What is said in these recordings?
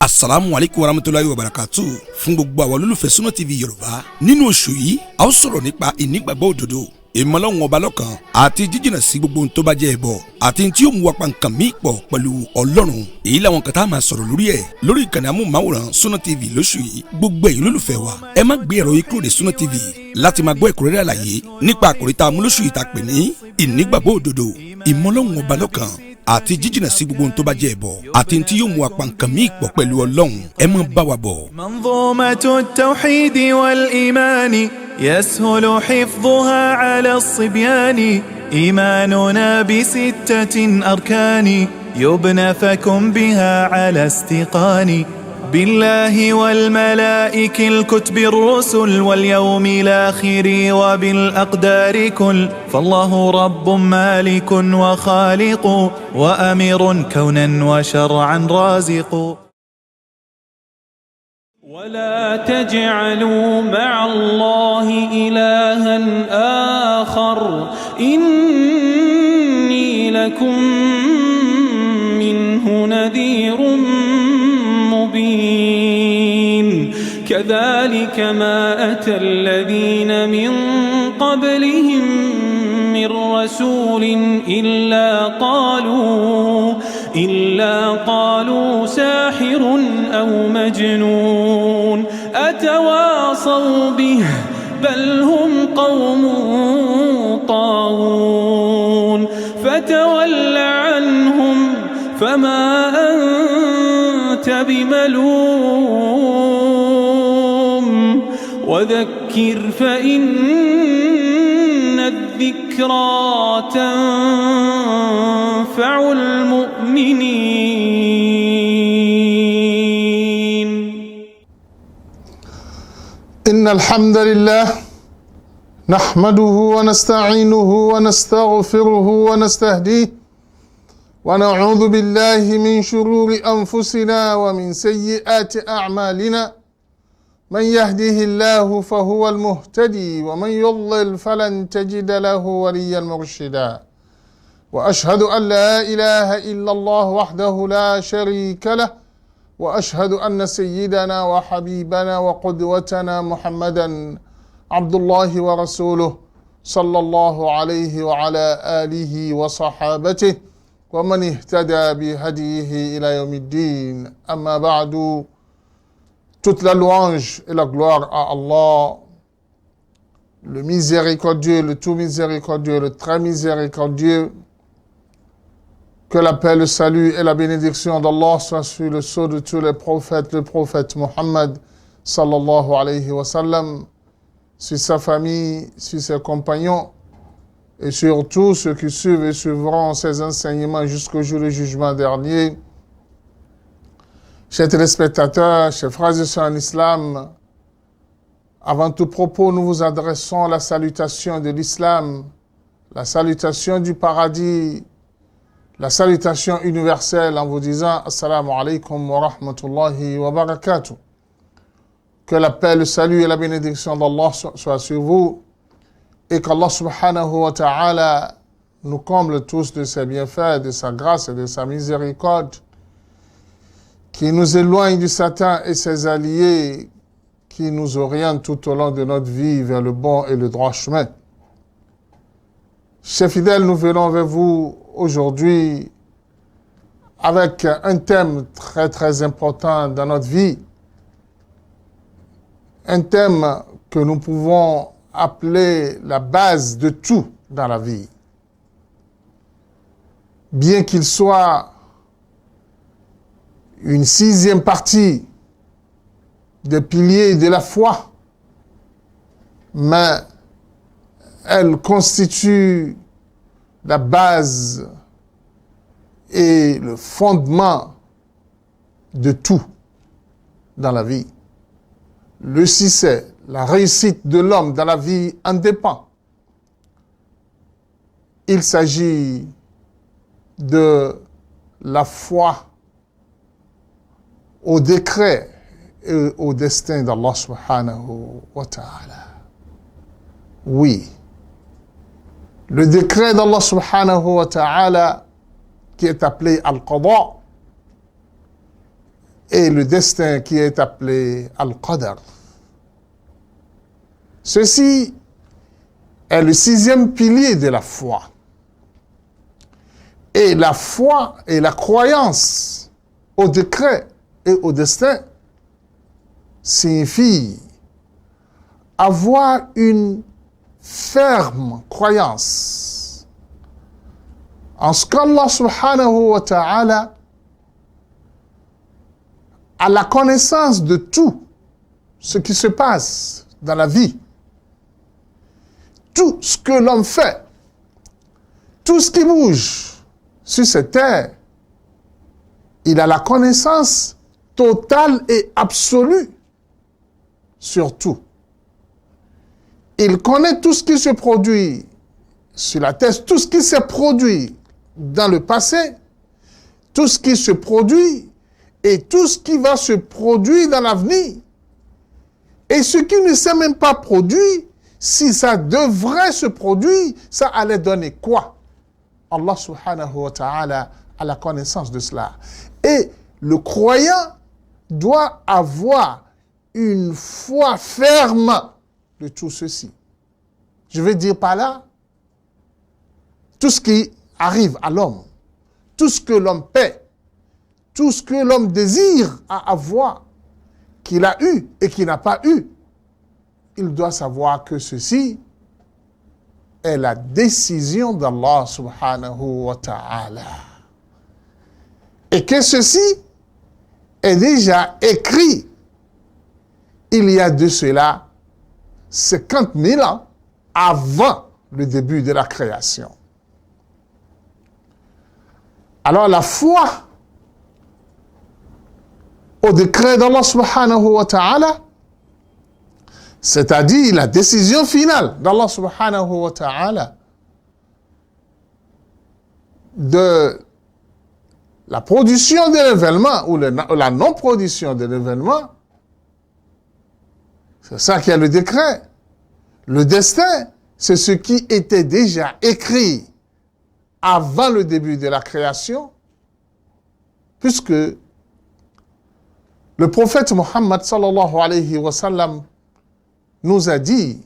Assalamu alaikum warahmatullahi wabarakatuh. Fún gbogbo àwọn olólùfẹ́ Sunna TV Yorùbá nínú oṣù yìí a ó sọ̀rọ̀ nípa ìnígbàgbọ́ òdodo, ìmọ̀lọ́hun ọba lọ́kan àti jíjìnà sí gbogbo ohun tó bá jẹ́ ẹbọ àti tí ó mú wa pa nǹkan míì pọ̀ pẹ̀lú Ọlọ́run. Èyí làwọn kan tá a máa sọ̀rọ̀ lórí ẹ̀ lórí ìkànnì amóhùnmáwòrán Sunna TV lóṣù yìí. Gbogbo ẹ̀yin olólùfẹ́ wa ẹ má gbé ẹ̀rọ yìí kúrò ní Sunna TV láti máa gbọ́ ẹ̀kúnrẹ́rẹ́ àlàyé nípa àkòrí tá a mú lóṣù yìí tá a pè ní ìnígbàgbọ́ òdodo, ìmọ̀lọ́hun ọba lọ́kan àti jíjìnà sí gbogbo ohun tó bá jẹ́ ẹbọ àti tí yóò mú wa pa nǹkan míì pọ̀ pẹ̀lú Ọlọ́run. Ẹ máa bá wa bọ̀. منظومة التوحيد والإيمان يسهل حفظها على الصبيان. إيماننا بستة أركان يبنى فكن بها على استيقان. بالله والملائكة الكتب الرسل واليوم الآخر وبالأقدار كل. فالله رب مالك وخالق وأمير كونا وشرعا رازق. ولا تجعلوا مع الله إلها آخر إني لكم منه نذير مبين. كذلك ما أتى الذين من قبلهم من رسول إلا قالوا ساحر أو مجنون أتواصوا به بل هم قوم طاغون. فتول عنهم فما أنت بملوم وذكر فإن الذكرى تنفع المؤمنين. إن الحمد لله نحمده ونستعينه ونستغفره ونستهديه ونعوذ بالله من شرور أنفسنا ومن سيئات أعمالنا. من يهده الله فهو المهتدي ومن يضلل فلن تجد له وليا مرشدا. وأشهد أن لا إله إلا الله وحده لا شريك له وأشهد أن سيدنا وحبيبنا وقدوتنا محمدا عبد الله ورسوله صلى الله عليه وعلى آله وصحابته ومن اهتدى بهديه إلى يوم الدين. أما بعد. Toute la louange et la gloire à Allah, le miséricordieux, le tout miséricordieux, le très miséricordieux. Que la paix, le salut et la bénédiction d'Allah soient sur le sceau de tous les prophètes, le prophète Muhammad sallallahu alayhi wa sallam, sur sa famille, sur ses compagnons et sur tous ceux qui suivent et suivront ses enseignements jusqu'au jour du jugement dernier. Chers téléspectateurs, chers frères et sœurs en islam, avant tout propos, nous vous adressons la salutation de l'islam, la salutation du paradis, la salutation universelle en vous disant Assalamu alaikum wa rahmatullahi wa barakatuh. Que la paix, le salut et la bénédiction d'Allah soient sur vous et qu'Allah subhanahu wa ta'ala nous comble tous de ses bienfaits, de sa grâce et de sa miséricorde, qui nous éloigne du Satan et ses alliés, qui nous oriente tout au long de notre vie vers le bon et le droit chemin. Chers fidèles, nous venons vers vous aujourd'hui avec un thème très très important dans notre vie, un thème que nous pouvons appeler la base de tout dans la vie. Bien qu'il soit une sixième partie des piliers de la foi, mais elle constitue la base et le fondement de tout dans la vie. Le succès, la réussite de l'homme dans la vie en dépend. Il s'agit de la foi au décret et au destin d'Allah subhanahu wa ta'ala. Oui, le décret d'Allah subhanahu wa ta'ala qui est appelé Al-Qada et le destin qui est appelé Al-Qadar. Ceci est le 6e pilier de la foi. Et la foi et la croyance au décret et au destin signifie avoir une ferme croyance en ce qu'Allah subhanahu wa ta'ala a la connaissance de tout ce qui se passe dans la vie. Tout ce que l'homme fait, tout ce qui bouge sur cette terre, il a la connaissance totale et absolue sur tout. Il connaît tout ce qui se produit sur la terre, tout ce qui s'est produit dans le passé, tout ce qui se produit et tout ce qui va se produire dans l'avenir. Et ce qui ne s'est même pas produit, si ça devrait se produire, ça allait donner quoi? Allah subhanahu wa ta'ala a la connaissance de cela. Et le croyant doit avoir une foi ferme de tout ceci. Je veux dire par là, tout ce qui arrive à l'homme, tout ce que l'homme paie, tout ce que l'homme désire à avoir, qu'il a eu et qu'il n'a pas eu, il doit savoir que ceci est la décision d'Allah subhanahu wa ta'ala. Et que ceci est déjà écrit il y a de cela 50 000 ans avant le début de la création. Alors la foi au décret d'Allah subhanahu wa ta'ala, c'est-à-dire la décision finale d'Allah subhanahu wa ta'ala de la production de l'événement ou la non-production de l'événement, c'est ça qui est le décret. Le destin, c'est ce qui était déjà écrit avant le début de la création, puisque le prophète Muhammad sallallahu alayhi wa sallam nous a dit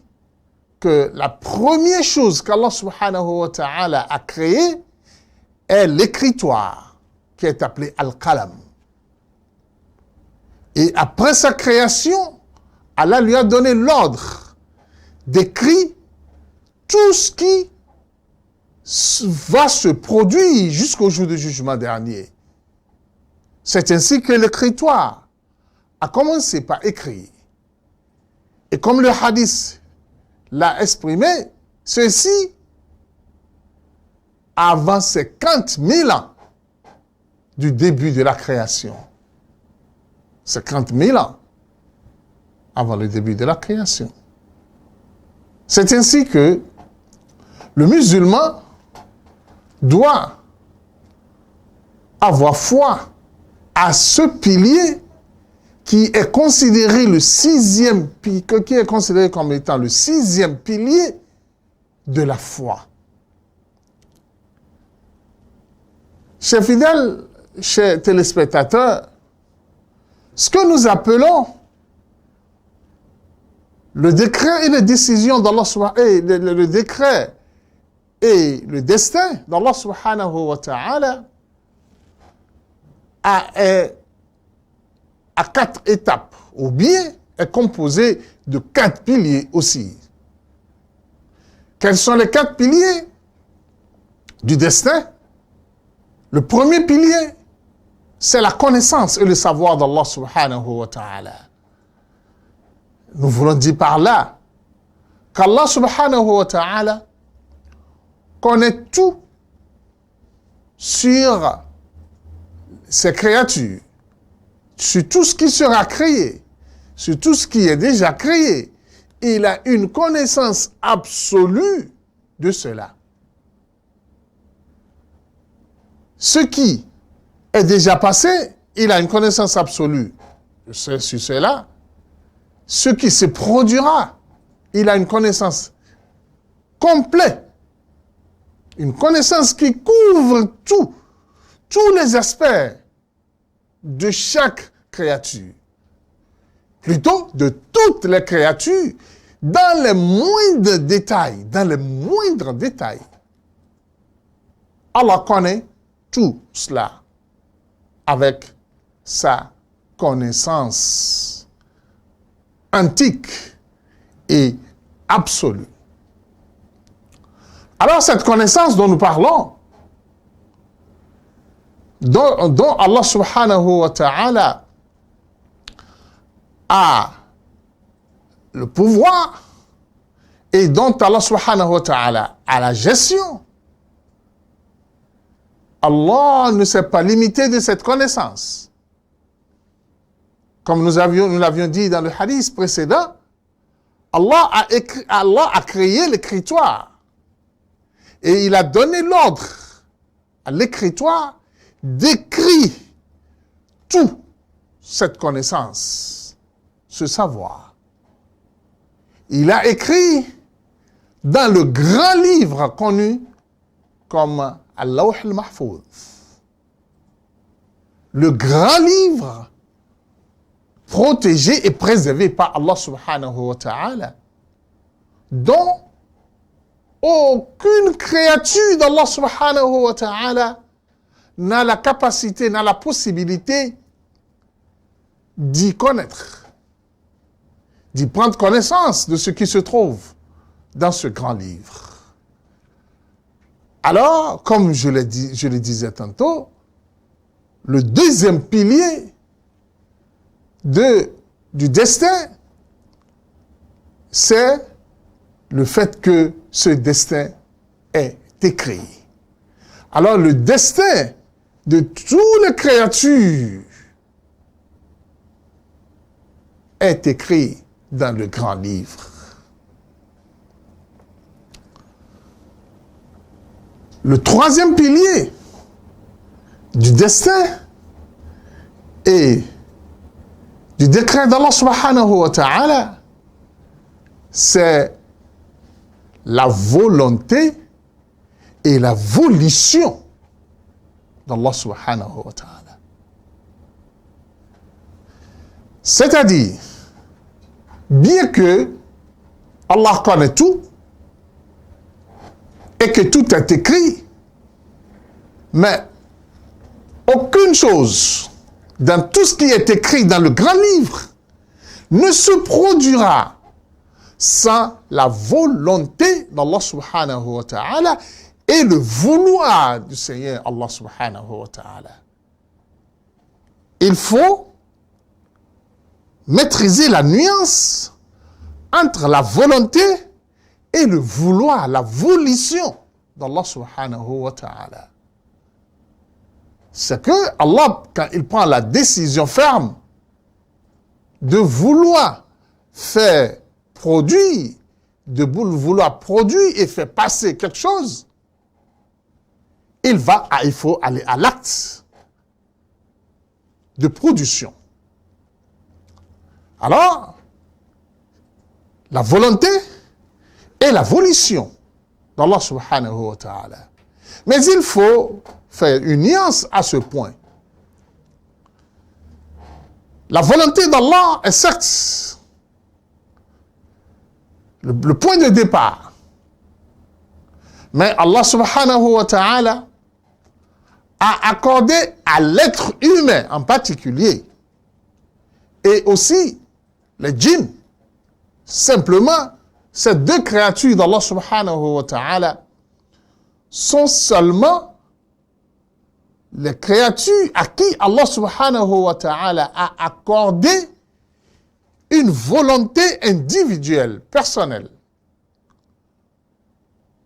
que la première chose qu'Allah subhanahu wa ta'ala a créée est l'écritoire, qui est appelée Al-Qalam. Et après sa création, Allah lui a donné l'ordre d'écrire tout ce qui va se produire jusqu'au jour du jugement dernier. C'est ainsi que l'écritoire a commencé par écrire. Et comme le hadith l'a exprimé, ceci avant 50 000 ans du début de la création. 50 000 ans avant le début de la création. C'est ainsi que le musulman doit avoir foi à ce pilier qui est considéré qui est considéré comme étant le 6e pilier de la foi. Chers fidèles, chers téléspectateurs, ce que nous appelons le décret et les décisions d'Allah subhanahu le décret et le destin d'Allah subhanahu wa ta'ala à 4 étapes, ou bien est composé de 4 piliers aussi. Quels sont les 4 piliers du destin? Le premier pilier, c'est la connaissance et le savoir d'Allah subhanahu wa ta'ala. Nous voulons dire par là qu'Allah subhanahu wa ta'ala connaît tout sur ses créatures, sur tout ce qui sera créé, sur tout ce qui est déjà créé. Il a une connaissance absolue de cela. Ce qui est déjà passé, il a une connaissance absolue sur cela. Ce qui se produira, il a une connaissance complète. Une connaissance qui couvre tous les aspects de chaque créatures. Plutôt de toutes les créatures, dans les moindres détails, Allah connaît tout cela avec sa connaissance antique et absolue. Alors cette connaissance dont nous parlons, dont Allah subhanahu wa ta'ala a le pouvoir et dont Allah subhanahu wa ta'ala a la gestion, Allah ne s'est pas limité de cette connaissance. Comme nous l'avions dit dans le hadith précédent, Allah a créé l'écritoire et il a donné l'ordre à l'écritoire d'écrire toute cette connaissance, ce savoir. Il a écrit dans le grand livre connu comme Al-Lawh al-Mahfouz. Le grand livre protégé et préservé par Allah subhanahu wa ta'ala, dont aucune créature d'Allah subhanahu wa ta'ala n'a la capacité, n'a la possibilité d'y connaître, d'y prendre connaissance de ce qui se trouve dans ce grand livre. Alors, comme je le disais tantôt, le deuxième pilier du destin, c'est le fait que ce destin est écrit. Alors, le destin de toutes les créatures est écrit dans le grand livre. Le troisième pilier du destin et du décret d'Allah subhanahu wa ta'ala, c'est la volonté et la volition d'Allah subhanahu wa ta'ala. C'est-à-dire, bien que Allah connaît tout et que tout est écrit, mais aucune chose dans tout ce qui est écrit dans le grand livre ne se produira sans la volonté d'Allah subhanahu wa ta'ala et le vouloir du Seigneur Allah subhanahu wa ta'ala. Il faut maîtriser la nuance entre la volonté et le vouloir, la volition d'Allah subhanahu wa ta'ala. C'est que Allah, quand il prend la décision ferme de vouloir faire produire, vouloir produire et faire passer quelque chose, il faut aller à l'acte de production. Alors, la volonté et la volition d'Allah subhanahu wa ta'ala. Mais il faut faire une nuance à ce point. La volonté d'Allah est certes le point de départ. Mais Allah subhanahu wa ta'ala a accordé à l'être humain en particulier et aussi les djinns, simplement ces deux créatures d'Allah subhanahu wa ta'ala sont seulement les créatures à qui Allah subhanahu wa ta'ala a accordé une volonté individuelle, personnelle.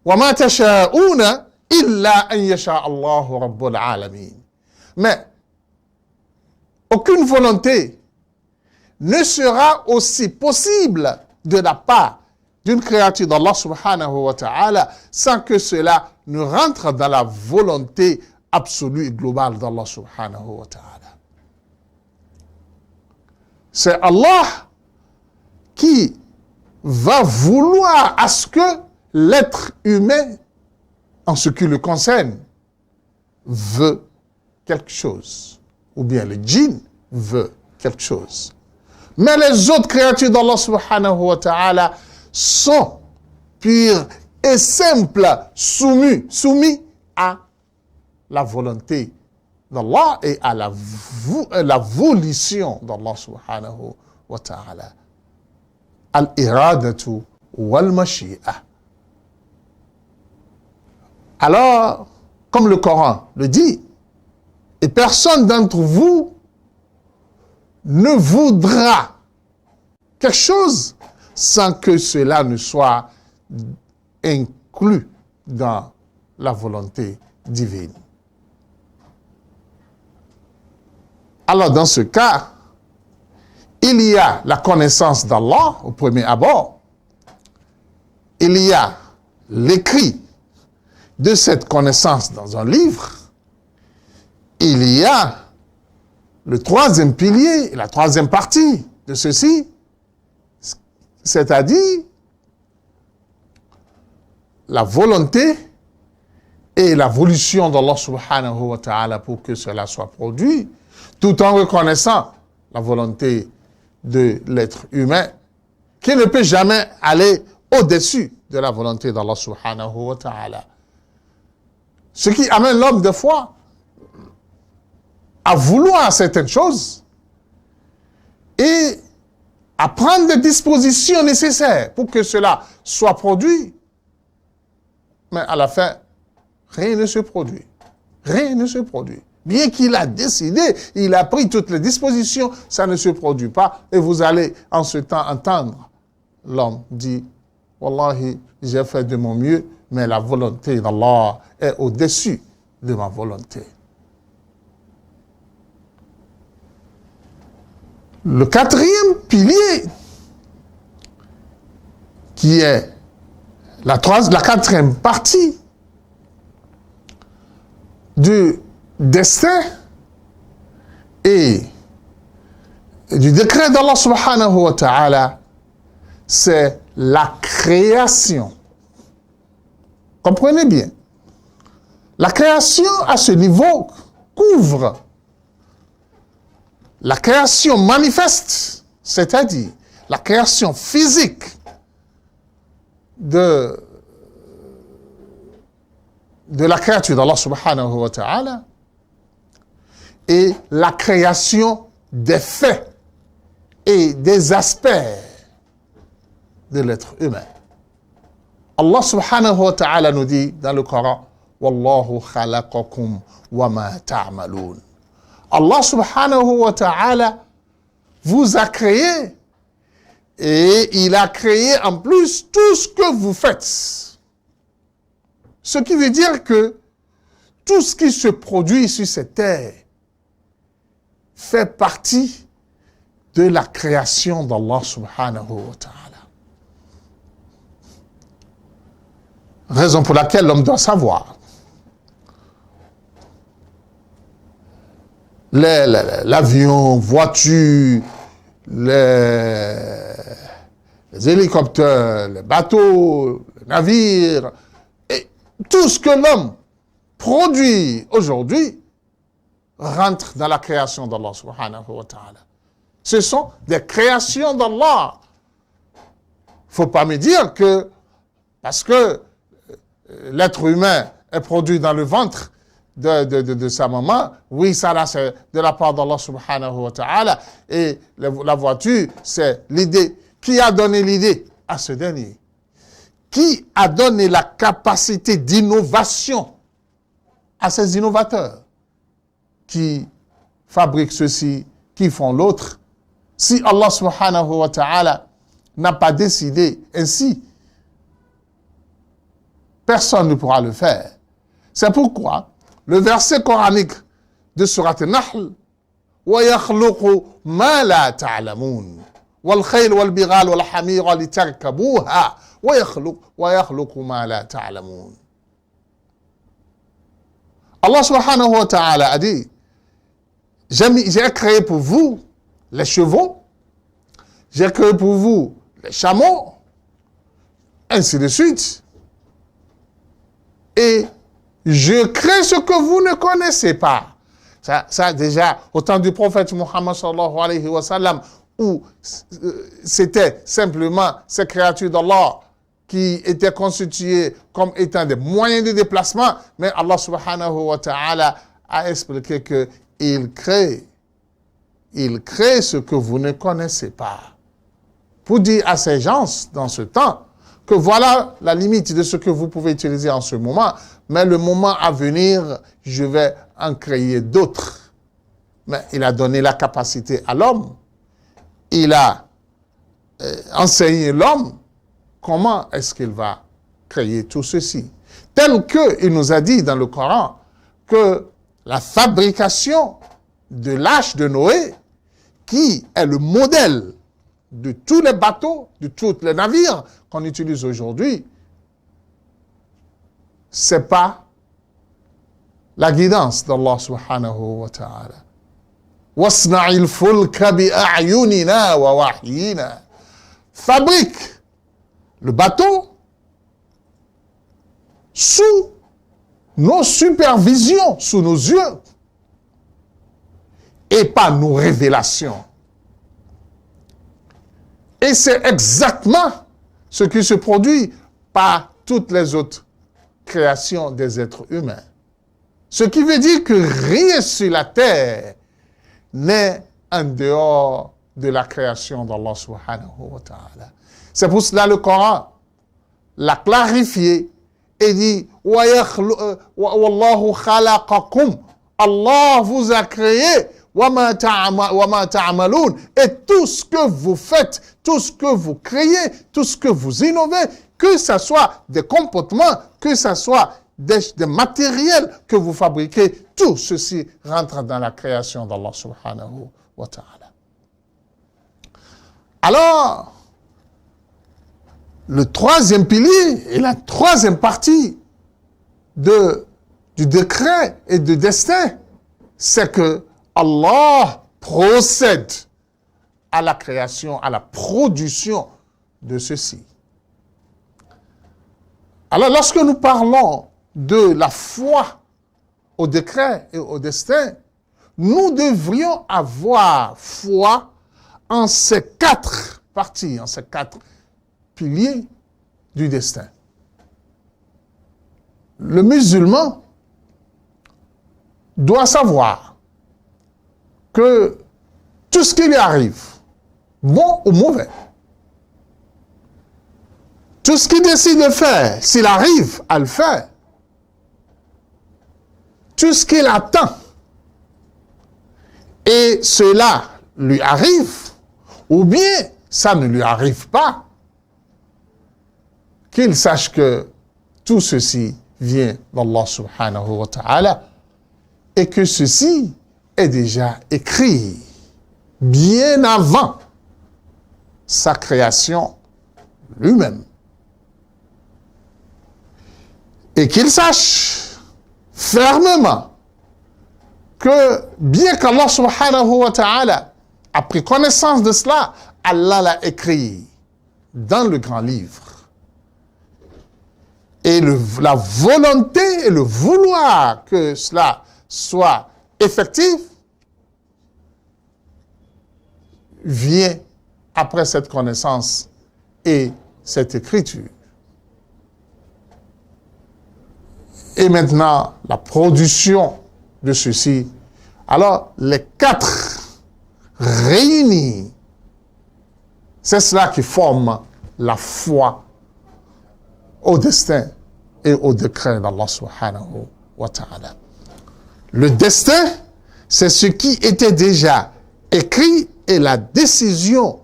وَمَا تَشَاءُونَ إِلَّا أَن يَشَاءَ اللَّهُ رَبُّ الْعَالَمِينَ. Mais aucune volonté ne sera aussi possible de la part d'une créature d'Allah subhanahu wa ta'ala sans que cela ne rentre dans la volonté absolue et globale d'Allah subhanahu wa ta'ala. C'est Allah qui va vouloir à ce que l'être humain, en ce qui le concerne, veut quelque chose. Ou bien le djinn veut quelque chose. Mais les autres créatures d'Allah subhanahu wa ta'ala sont pures et simples, soumis à la volonté d'Allah et à la volition d'Allah subhanahu wa ta'ala. Al-iradatu wal-mashi'a. Alors, comme le Coran le dit, et personne d'entre vous ne voudra quelque chose sans que cela ne soit inclus dans la volonté divine. Alors, dans ce cas, il y a la connaissance d'Allah au premier abord. Il y a l'écrit de cette connaissance dans un livre. Il y a le troisième pilier, la troisième partie de ceci, c'est-à-dire la volonté et la volition d'Allah subhanahu wa ta'ala pour que cela soit produit, tout en reconnaissant la volonté de l'être humain, qui ne peut jamais aller au-dessus de la volonté d'Allah subhanahu wa ta'ala. Ce qui amène l'homme des fois à vouloir certaines choses et à prendre des dispositions nécessaires pour que cela soit produit. Mais à la fin, rien ne se produit. Rien ne se produit. Bien qu'il a décidé, il a pris toutes les dispositions, ça ne se produit pas. Et vous allez en ce temps entendre l'homme dit, « Wallahi, j'ai fait de mon mieux, mais la volonté d'Allah est au-dessus de ma volonté. » Le quatrième pilier, qui est la quatrième partie du destin et du décret d'Allah subhanahu wa ta'ala, c'est la création. Comprenez bien. La création à ce niveau couvre la création manifeste, c'est-à-dire la création physique de la créature d'Allah subhanahu wa ta'ala et la création des faits et des aspects de l'être humain. Allah subhanahu wa ta'ala nous dit dans le Coran, « Wallahu khalaqakum wa ma ta'maloun » Allah subhanahu wa ta'ala vous a créé et il a créé en plus tout ce que vous faites. Ce qui veut dire que tout ce qui se produit sur cette terre fait partie de la création d'Allah subhanahu wa ta'ala. Raison pour laquelle l'homme doit savoir. L'avion, voiture, les hélicoptères, les bateaux, les navires, et tout ce que l'homme produit aujourd'hui rentre dans la création d'Allah subhanahu wa ta'ala. Ce sont des créations d'Allah. Il ne faut pas me dire que parce que l'être humain est produit dans le ventre de sa maman, oui, ça là, c'est de la part d'Allah subhanahu wa ta'ala. Et la voiture, c'est l'idée. Qui a donné l'idée à ce dernier? Qui a donné la capacité d'innovation à ces innovateurs qui fabriquent ceci, qui font l'autre? Si Allah subhanahu wa ta'ala n'a pas décidé ainsi, personne ne pourra le faire. C'est pourquoi le verset coranique de Surat An-Nahl, وَيَخْلُقُ مَا لَا تَعْلَمُونَ وَالْخَيْلُ وَالْبِغَالُ وَالْحَمِيرَ لِتَرْكَبُوهَا وَيَخْلُقُ مَا لَا تَعْلَمُونَ. Allah subhanahu wa ta'ala a dit, j'ai créé pour vous les chevaux, j'ai créé pour vous les chameaux, ainsi de suite. Et je crée ce que vous ne connaissez pas. Ça déjà, au temps du prophète Muhammad sallallahu alayhi wa sallam, où c'était simplement ces créatures d'Allah qui étaient constituées comme étant des moyens de déplacement, mais Allah subhanahu wa ta'ala a expliqué qu'il crée ce que vous ne connaissez pas. Pour dire à ces gens dans ce temps que voilà la limite de ce que vous pouvez utiliser en ce moment, mais le moment à venir, je vais en créer d'autres. Mais il a donné la capacité à l'homme. Il a enseigné l'homme comment est-ce qu'il va créer tout ceci. Tel qu'il nous a dit dans le Coran que la fabrication de l'arche de Noé, qui est le modèle de tous les bateaux, de tous les navires qu'on utilise aujourd'hui, c'est pas la guidance d'Allah subhanahu wa ta'ala. Wasna'il fulka bi a'yunina wa wahyina. Fabrique le bateau sous nos supervisions, sous nos yeux, et pas nos révélations. Et c'est exactement ce qui se produit par toutes les autres créations des êtres humains. Ce qui veut dire que rien sur la terre n'est en dehors de la création d'Allah subhanahu wa ta'ala. C'est pour cela le Coran l'a clarifié et dit « Wallahu khalaqakum » Allah vous a créé وَمَا تَعْمَلُونَ et tout ce que vous faites, tout ce que vous créez, tout ce que vous innovez, que ce soit des comportements, que ce soit des matériels que vous fabriquez, tout ceci rentre dans la création d'Allah subhanahu wa ta'ala. Alors, le troisième pilier et la troisième partie du décret et du destin, c'est que Allah procède à la création, à la production de ceci. Alors, lorsque nous parlons de la foi au décret et au destin, nous devrions avoir foi en ces quatre parties, en ces quatre piliers du destin. Le musulman doit savoir que tout ce qui lui arrive, bon ou mauvais, tout ce qu'il décide de faire, s'il arrive à le faire, tout ce qu'il attend, et cela lui arrive, ou bien ça ne lui arrive pas, qu'il sache que tout ceci vient d'Allah subhanahu wa ta'ala, et que ceci est déjà écrit bien avant sa création lui-même. Et qu'il sache fermement que bien qu'Allah subhanahu wa ta'ala a pris connaissance de cela, Allah l'a écrit dans le grand livre. Et la volonté et le vouloir que cela soit effectif vient après cette connaissance et cette écriture. Et maintenant, la production de ceci. Alors, les quatre réunis, c'est cela qui forme la foi au destin et au décret d'Allah subhanahu wa ta'ala. Le destin, c'est ce qui était déjà écrit et la décision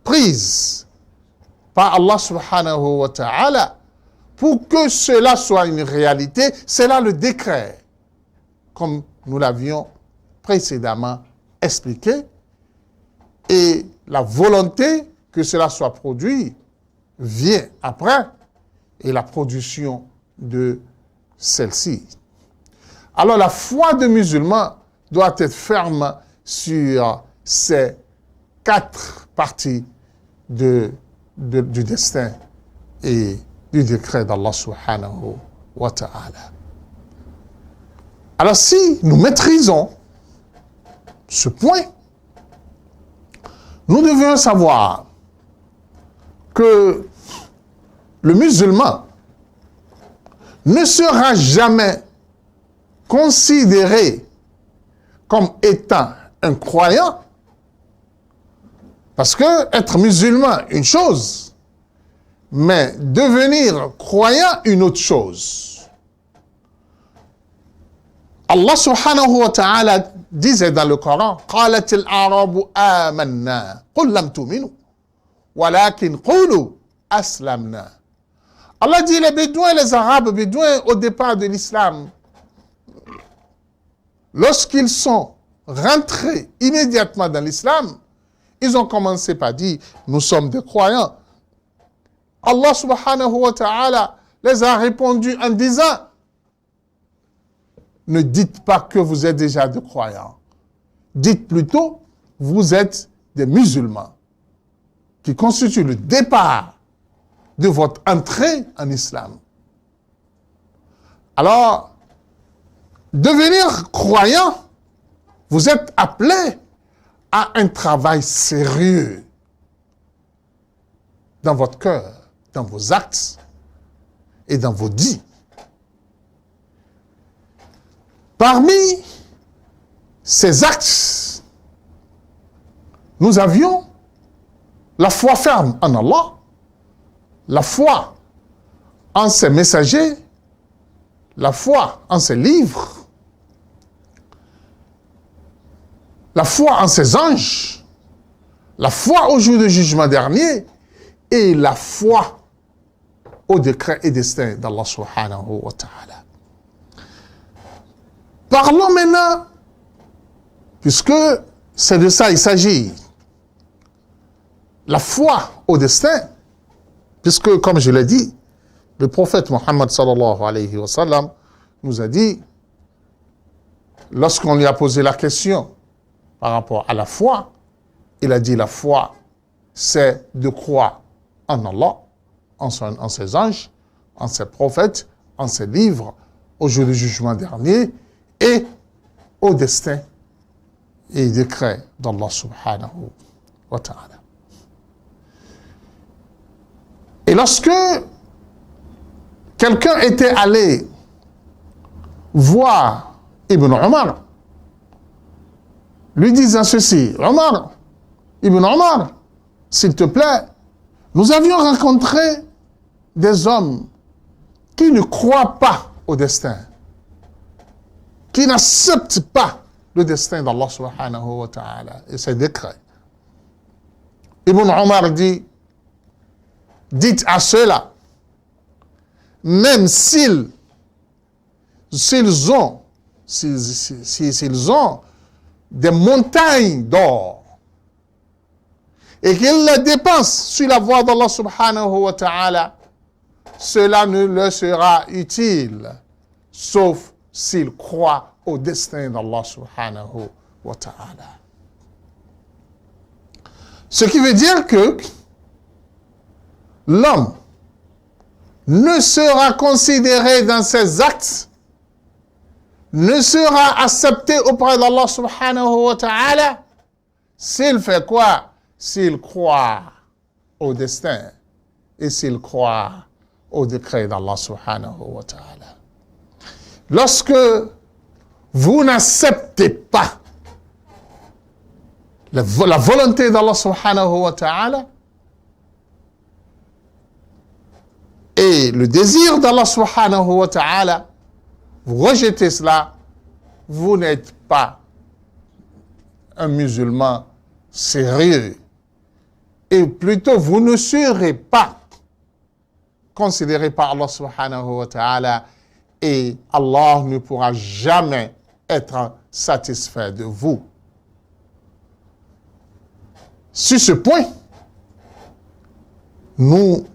prise par Allah subhanahu wa ta'ala pour que cela soit une réalité, c'est là le décret, comme nous l'avions précédemment expliqué, et la volonté que cela soit produit vient après, et la production de celle-ci. Alors la foi de musulman doit être ferme sur ces quatre parties du destin et du décret d'Allah subhanahu wa ta'ala. Alors si nous maîtrisons ce point, nous devons savoir que le musulman ne sera jamais considéré comme étant un croyant, parce que être musulman, une chose, mais devenir croyant, une autre chose. Allah subhanahu wa ta'ala disait dans le Coran, قالت الأعراب آمنا قل لم تؤمنوا ولكن قولوا أسلمنا. Allah dit les Bédouins, les Arabes Bédouins au départ de l'islam, lorsqu'ils sont rentrés immédiatement dans l'islam, ils ont commencé par dire nous sommes des croyants. Allah subhanahu wa ta'ala les a répondu en disant ne dites pas que vous êtes déjà des croyants. Dites plutôt, vous êtes des musulmans, qui constituent le départ de votre entrée en islam. Alors, devenir croyant, vous êtes appelé à un travail sérieux dans votre cœur, dans vos actes et dans vos dits. Parmi ces actes, nous avions la foi ferme en Allah, la foi en ses messagers, la foi en ses livres, la foi en ses anges, la foi au jour du jugement dernier et la foi au décret et destin d'Allah subhanahu wa ta'ala. Parlons maintenant, puisque c'est de ça il s'agit, la foi au destin, puisque, comme je l'ai dit, le prophète Mohammed sallallahu alayhi wa sallam nous a dit, lorsqu'on lui a posé la question par rapport à la foi, il a dit la foi, c'est de croire en Allah, en ses anges, en ses prophètes, en ses livres, au jour du jugement dernier, et au destin et décret d'Allah subhanahu wa ta'ala. Et lorsque quelqu'un était allé voir Ibn Omar, lui disant ceci, Omar, Ibn Omar, s'il te plaît, nous avions rencontré des hommes qui ne croient pas au destin, qui n'acceptent pas le destin d'Allah subhanahu wa ta'ala et ses décrets. Ibn Omar dit, dites à ceux-là, même s'ils ont des montagnes d'or et qu'ils les dépensent sur la voie d'Allah subhanahu wa ta'ala, cela ne leur sera utile, sauf s'ils croient au destin d'Allah subhanahu wa ta'ala. Ce qui veut dire que l'homme ne sera considéré dans ses actes, ne sera accepté auprès d'Allah subhanahu wa ta'ala, s'il fait quoi? S'il croit au destin et s'il croit au décret d'Allah subhanahu wa ta'ala. Lorsque vous n'acceptez pas la volonté d'Allah subhanahu wa ta'ala et le désir d'Allah subhanahu wa ta'ala, vous rejetez cela, vous n'êtes pas un musulman sérieux. Et plutôt, vous ne serez pas considéré par Allah subhanahu wa ta'ala et Allah ne pourra jamais être satisfait de vous. Sur ce point, nous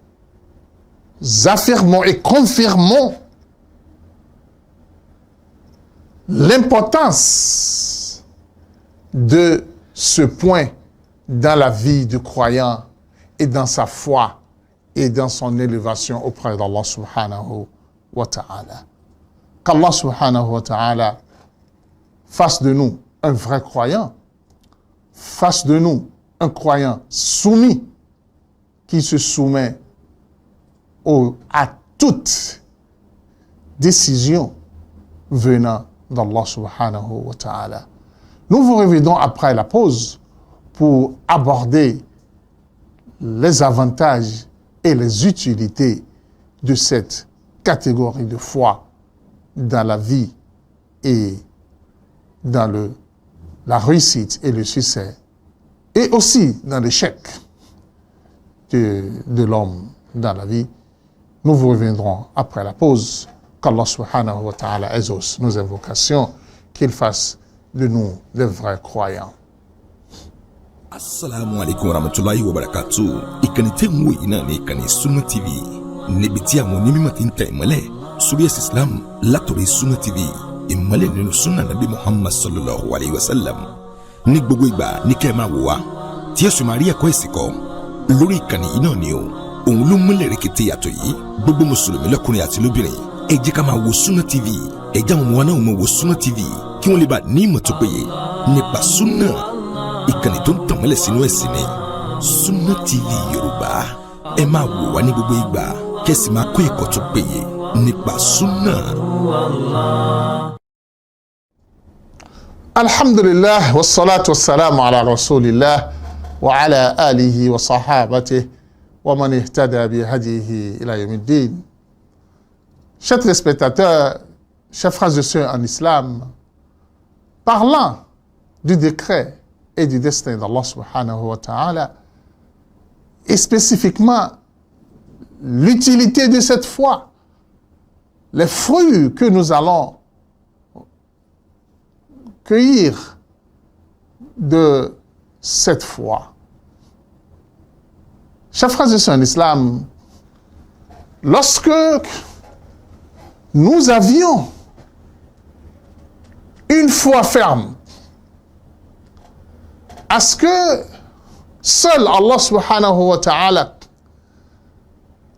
affirmons et confirmons l'importance de ce point dans la vie du croyant et dans sa foi et dans son élévation auprès d'Allah subhanahu wa ta'ala. Qu'Allah subhanahu wa ta'ala fasse de nous un vrai croyant fasse de nous un croyant soumis qui se soumet à toute décision venant d'Allah subhanahu wa ta'ala. Nous vous revenons après la pause pour aborder les avantages et les utilités de cette catégorie de foi dans la vie et dans la réussite et le succès, et aussi dans l'échec de l'homme dans la vie. Nous vous reviendrons après la pause. Qu'Allah subhanahu wa ta'ala exauce nos invocations, qu'il fasse de nous des vrais croyants. Assalamu alaikum warahmatullahi wabarakatuh. Ìkànnì tẹ́ ń wò yìí náà ní ìkànnì Sunna TV. Níbi tí àwọn onímọ̀ ti ń tẹ ìmọ́lẹ̀ sórí ẹ̀sìn Islam látọ̀rọ̀ Sunna TV. Ìmọ́lẹ̀ nínú Sunna Nabi Muhammad sallallahu alayhi wa sallam. Ní gbogbo ìgbà ní kẹ́ ẹ máa wò wá tí ẹ sì máa rí ẹ̀kọ́ ẹ̀sìn kọ́ lórí ìkànnì yìí náà ni o. Òun ló múlẹ̀ rẹ̀kẹ̀tẹ̀ yàtọ̀ yìí. Gbogbo mùsùlùmí lọ́kùnrin àti lóbìnrin ẹ jẹ́ ká máa wo Sunna TV. Ẹ jẹ́ àwọn ọmọ wa náà máa wo Sunna TV kí wọ́n lè bá ní ìmọ̀ tó péye nípa Sunna. Ìkànnì tó ń tàn mọ́lẹ̀ sínú ẹ̀sìn ni Sunna TV Yorùbá. Ẹ máa wò wá ní gbogbo ìgbà kẹ́sì máa kọ́ ẹ̀kọ́ tó péye nípa Sunna. Alhamdulillah wassalatu wassalamu ala rasulillah wa ala alihi wa sahabatihi wa man ihtada bi hadihi ila yawmiddin. Chers téléspectateurs, chers frères et sœurs en islam, parlant du décret et du destin d'Allah subhanahu wa ta'ala, et spécifiquement l'utilité de cette foi, les fruits que nous allons cueillir de cette foi. Chers frères et sœurs en islam, lorsque nous avions une foi ferme à ce que seul Allah subhanahu wa ta'ala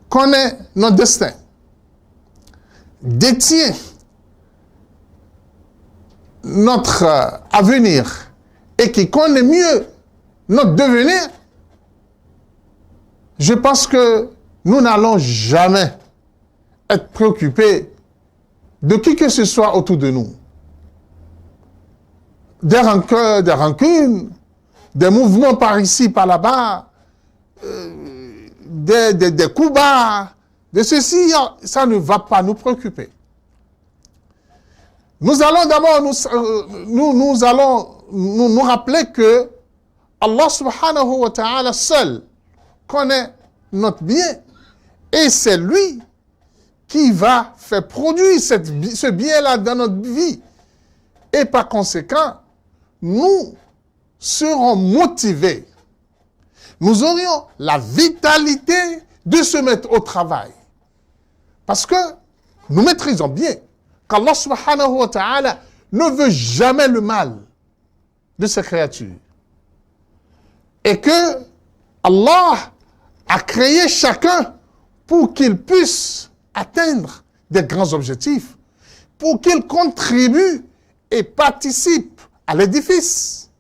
connaît notre destin, détient notre avenir et qui connaît mieux notre devenir, je pense que nous n'allons jamais être préoccupés de qui que ce soit autour de nous. Des rancœurs, des rancunes, des mouvements par ici, par là-bas, des coups bas, de ceci, ça ne va pas nous préoccuper. Nous allons d'abord nous rappeler que Allah subhanahu wa ta'ala seul connaît notre bien et c'est lui qui va faire produire ce bien-là dans notre vie. Et par conséquent, nous serons motivés. Nous aurions la vitalité de se mettre au travail. Parce que nous maîtrisons bien qu'Allah subhanahu wa ta'ala ne veut jamais le mal de ses créatures. Et que Allah a créé chacun pour qu'il puisse atteindre des grands objectifs, pour qu'il contribue et participe à l'édifice,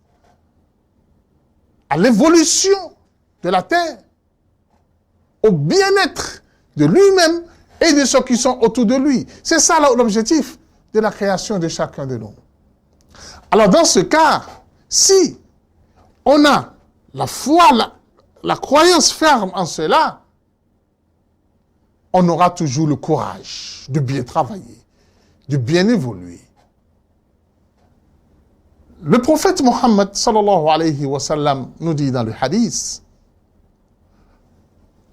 à l'évolution de la terre, au bien-être de lui-même et de ceux qui sont autour de lui. C'est ça l'objectif de la création de chacun de nous. Alors dans ce cas, si on a la foi, la croyance ferme en cela, on aura toujours le courage de bien travailler, de bien évoluer. Le prophète Mohammed sallallahu alayhi wa sallam nous dit dans le hadith: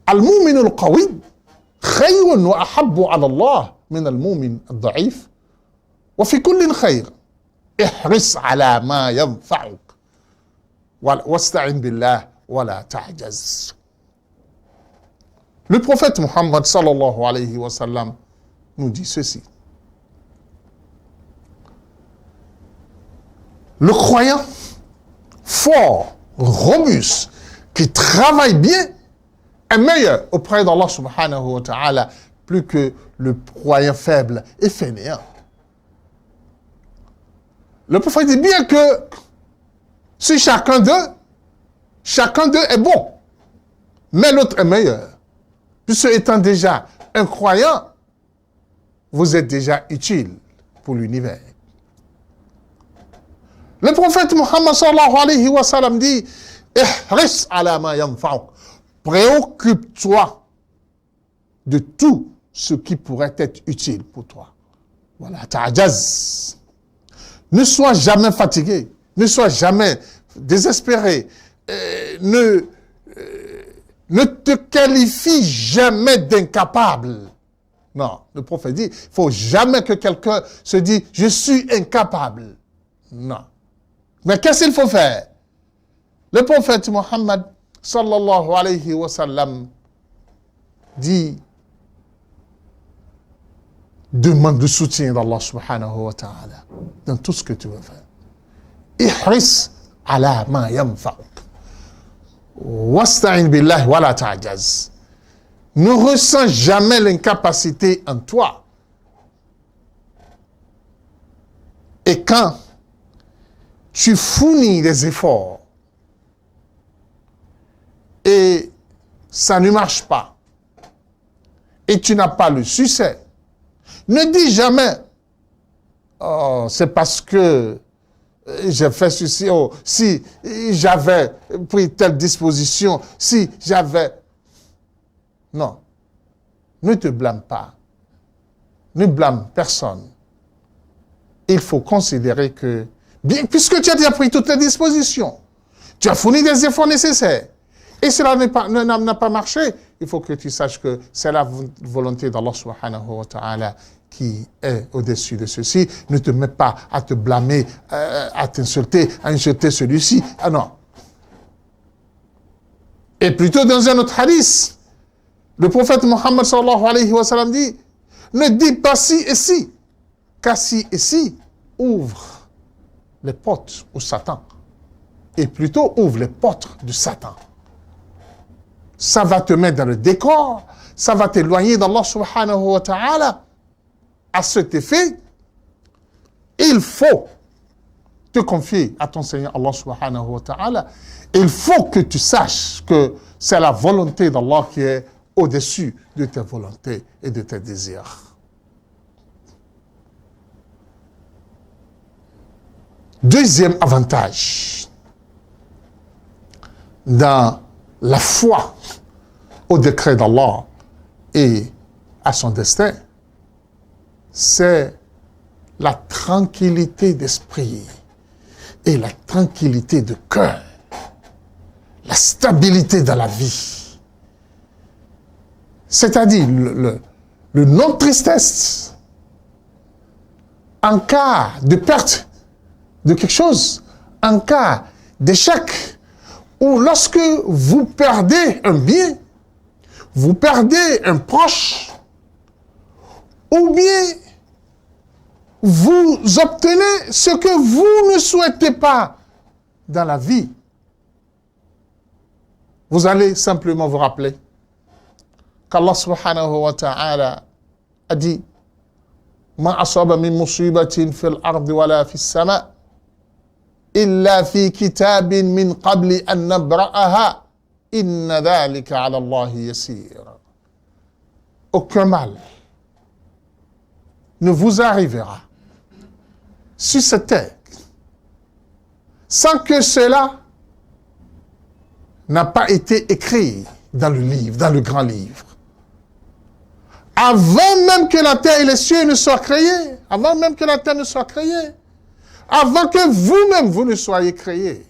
Al-mu'min al-qawi khayrun wa ahabbu ala Allah min al-mu'min al-da'if wa fi kullin khayr ihris ala ma yanfa'uk wasta'in billah wa la ta'jaz. Le prophète Mohammed sallallahu alayhi wa sallam nous dit ceci: le croyant fort, robuste, qui travaille bien, est meilleur auprès d'Allah subhanahu wa ta'ala plus que le croyant faible et fainéant. Le prophète dit bien que Si chacun d'eux est bon, mais l'autre est meilleur. Puisque étant déjà un croyant, vous êtes déjà utile pour l'univers. Le prophète Muhammad sallallahu alayhi wa sallam dit ihris ala ma yanfa'uk. Préoccupe-toi de tout ce qui pourrait être utile pour toi. Voilà, ta'jaz. Ne sois jamais fatigué, ne sois jamais désespéré, ne te qualifie jamais d'incapable. Non, le prophète dit, il ne faut jamais que quelqu'un se dise « je suis incapable ». Non. Mais qu'est-ce qu'il faut faire? Le prophète Muhammad sallallahu alayhi wa sallam dit demande le soutien d'Allah subhanahu wa ta'ala dans tout ce que tu veux faire. Ihris ala ma yanfa'uk. Wasta'in billahi wa la ta'jaz. Ne ressens jamais l'incapacité en toi. Et quand tu fournis des efforts et ça ne marche pas et tu n'as pas le succès, ne dis jamais « Oh, c'est parce que j'ai fait ceci, oh, si j'avais pris telle disposition, si j'avais... » Non, ne te blâme pas, ne blâme personne. Il faut considérer que, bien, puisque tu as déjà pris toutes les dispositions, tu as fourni des efforts nécessaires, et cela n'a pas marché, il faut que tu saches que c'est la volonté d'Allah subhanahu wa ta'ala qui est au-dessus de ceci. Ne te mets pas à te blâmer, à t'insulter, à insulter celui-ci. Ah non. Et plutôt dans un autre hadith, le prophète Muhammad sallallahu alayhi wa sallam dit, ne dis pas si et si, car si et si ouvre les portes au Satan. Et plutôt ouvre les portes du Satan. Ça va te mettre dans le décor, ça va t'éloigner d'Allah subhanahu wa ta'ala. À cet effet, il faut te confier à ton Seigneur Allah subhanahu wa ta'ala. Il faut que tu saches que c'est la volonté d'Allah qui est au-dessus de tes volontés et de tes désirs. Deuxième avantage dans la foi au décret d'Allah et à son destin, c'est la tranquillité d'esprit et la tranquillité de cœur, la stabilité dans la vie. C'est-à-dire le non-tristesse en cas de perte de quelque chose, en cas d'échec, ou lorsque vous perdez un bien, vous perdez un proche, ou bien vous obtenez ce que vous ne souhaitez pas dans la vie. Vous allez simplement vous rappeler qu'Allah subhanahu wa ta'ala a dit Ma asaba min musibatin fil ardi wala fis sama illa fi kitabin min qabli an nabra'aha inna dhalika ala Allahi yasir. Aucun mal ne vous arrivera sur cette terre sans que cela n'a pas été écrit dans le livre, dans le grand livre. Avant même que la terre et les cieux ne soient créés, avant même que la terre ne soit créée, avant que vous-même vous ne soyez créés.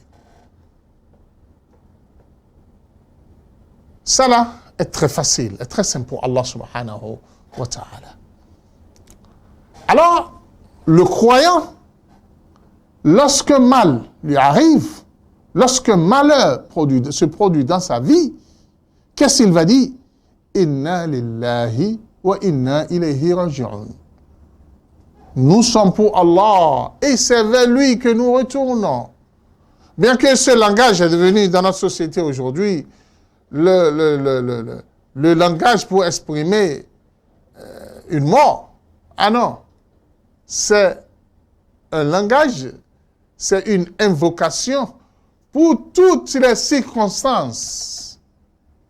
Ça là est très facile, est très simple pour Allah subhanahu wa ta'ala. Alors, le croyant, lorsque mal lui arrive, lorsque malheur se produit dans sa vie, qu'est-ce qu'il va dire? Inna lillahi wa inna ilayhi raji'un. Nous sommes pour Allah et c'est vers lui que nous retournons. Bien que ce langage est devenu dans notre société aujourd'hui le langage pour exprimer une mort. Ah non, c'est un langage, c'est une invocation pour toutes les circonstances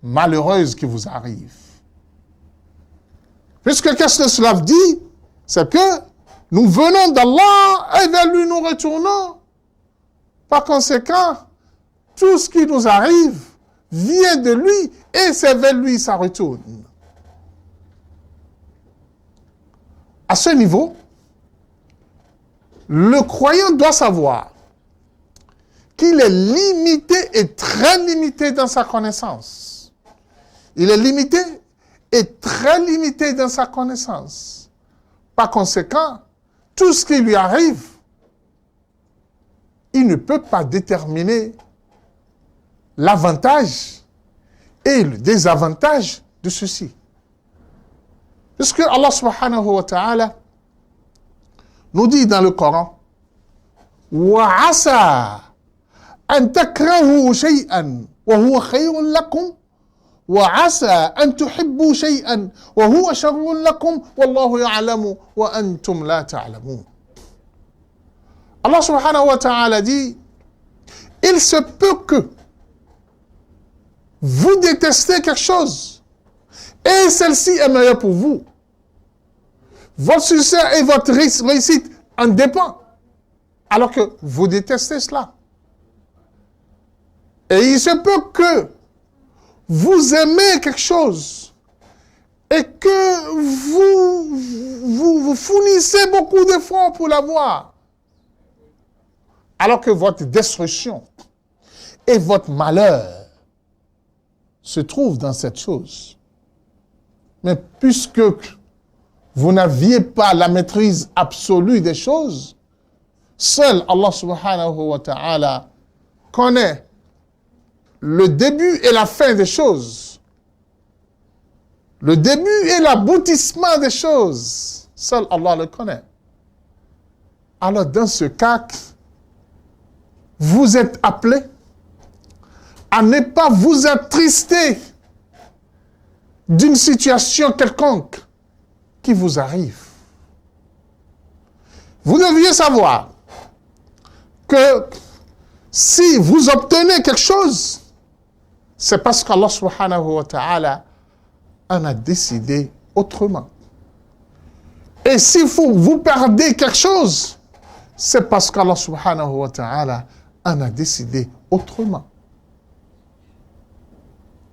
malheureuses qui vous arrivent. Puisque qu'est-ce que cela dit? C'est que nous venons d'Allah et vers lui nous retournons. Par conséquent, tout ce qui nous arrive vient de lui et c'est vers lui ça retourne. À ce niveau, le croyant doit savoir qu'il est limité et très limité dans sa connaissance. Il est limité et très limité dans sa connaissance. Par conséquent, tout ce qui lui arrive, il ne peut pas déterminer l'avantage et le désavantage de ceci. Puisque Allah subhanahu wa ta'ala nous dit dans le Coran wa asa an takrahu shay'an wa huwa khayrun lakum wa asa an tuhibbu shay'an wa huwa sharrun lakum wallahu ya'lamu wa antum la ta'lamun. Allah subhanahu wa ta'ala dit il se peut que vous détestez quelque chose et celle-ci est meilleure pour vous. Votre succès et votre réussite en dépend. Alors que vous détestez cela. Et il se peut que vous aimez quelque chose et que vous fournissez beaucoup d'efforts pour l'avoir. Alors que votre destruction et votre malheur se trouvent dans cette chose. Mais puisque vous n'aviez pas la maîtrise absolue des choses, seul Allah subhanahu wa ta'ala connaît le début et la fin des choses. Le début et l'aboutissement des choses. Seul Allah le connaît. Alors dans ce cas, vous êtes appelés à ne pas vous attrister d'une situation quelconque qui vous arrive. Vous deviez savoir que si vous obtenez quelque chose, c'est parce qu'Allah subhanahu wa ta'ala en a décidé autrement. Et si vous perdez quelque chose, c'est parce qu'Allah subhanahu wa ta'ala en a décidé autrement.